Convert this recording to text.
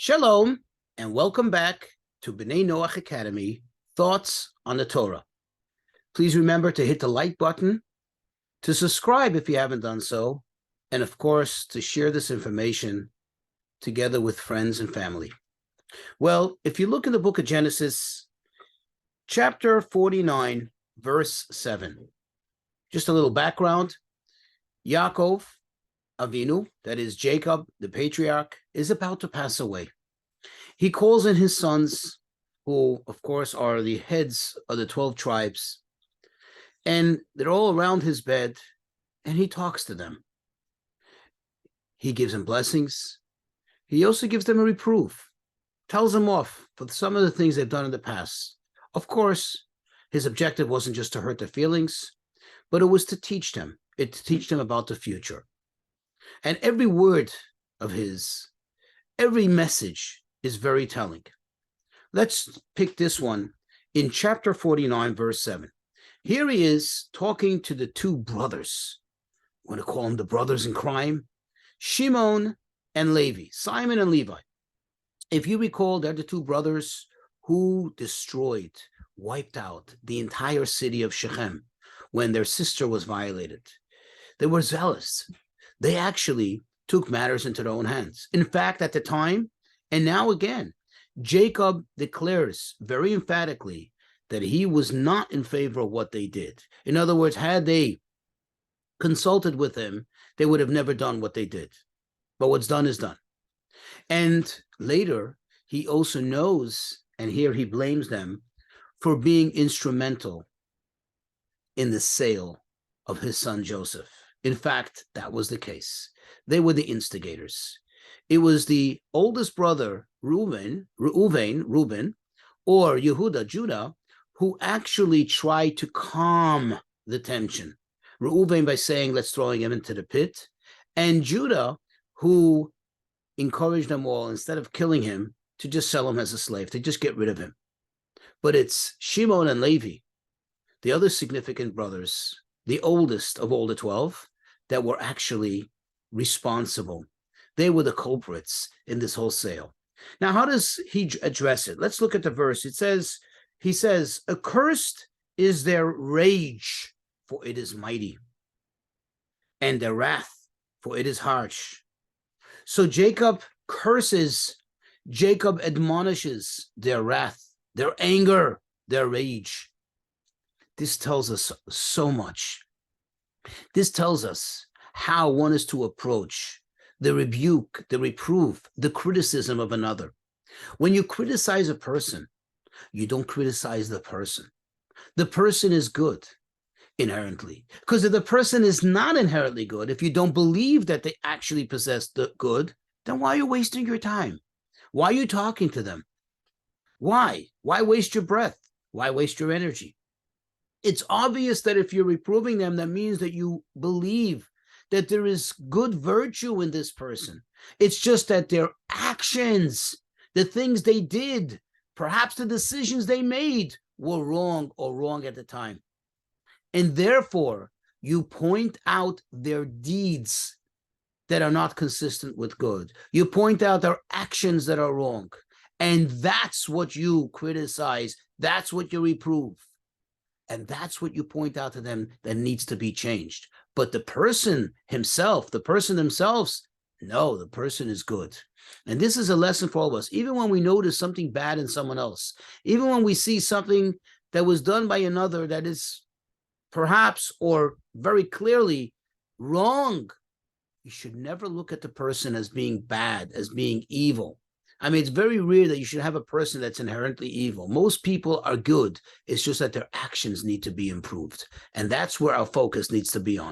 Shalom, and welcome back to B'nai Noach Academy, Thoughts on the Torah. Please remember to hit the like button, to subscribe if you haven't done so, and of course, to share this information together with friends and family. Well, if you look in the book of Genesis, chapter 49, verse 7, just a little background. Yaakov Avinu, that is Jacob, the patriarch, is about to pass away. He calls in his sons, who, of course, are the heads of the 12 tribes, and they're all around his bed, and he talks to them. He gives them blessings. He also gives them a reproof, tells them off for some of the things they've done in the past. Of course, his objective wasn't just to hurt their feelings, but it was to teach them. To teach them about the future. And every word of his, every message is very telling. Let's pick this one in chapter 49, verse 7. Here he is talking to the two brothers. I want to call them the brothers in crime, Shimon and Levi, Simon and Levi. If you recall, they're the two brothers who destroyed, wiped out the entire city of Shechem when their sister was violated. They were zealous. They actually took matters into their own hands. In fact, at the time, and now again, Jacob declares very emphatically that he was not in favor of what they did. In other words, had they consulted with him, they would have never done what they did. But what's done is done. And later, he also knows, and here he blames them, for being instrumental in the sale of his son Joseph. In fact, that was the case. They were the instigators. It was the oldest brother, Reuben, or Yehuda, Judah, who actually tried to calm the tension. Reuben by saying, let's throw him into the pit. And Judah, who encouraged them all, instead of killing him, to just sell him as a slave, to just get rid of him. But it's Shimon and Levi, the other significant brothers, the oldest of all the 12, that were actually responsible. They were the culprits in this whole sale. Now, how does he address it? Let's look at the verse. He says, accursed is their rage, for it is mighty, and their wrath, for it is harsh. So Jacob curses, Jacob admonishes their wrath, their anger, their rage. This tells us so much. This tells us how one is to approach the rebuke, the reproof, the criticism of another. When you criticize a person, you don't criticize the person. The person is good inherently. Because if the person is not inherently good, if you don't believe that they actually possess the good, then why are you wasting your time? Why are you talking to them? Why? Why waste your breath? Why waste your energy? It's obvious that if you're reproving them, that means that you believe that there is good virtue in this person. It's just that their actions, the things they did, perhaps the decisions they made were wrong or wrong at the time. And therefore, you point out their deeds that are not consistent with good. You point out their actions that are wrong. And that's what you criticize. That's what you reprove. And that's what you point out to them that needs to be changed. But the person himself, no, the person is good. And this is a lesson for all of us. Even when we notice something bad in someone else, even when we see something that was done by another that is perhaps or very clearly wrong, you should never look at the person as being bad, as being evil. I mean, it's very rare that you should have a person that's inherently evil. Most people are good. It's just that their actions need to be improved. And that's where our focus needs to be on.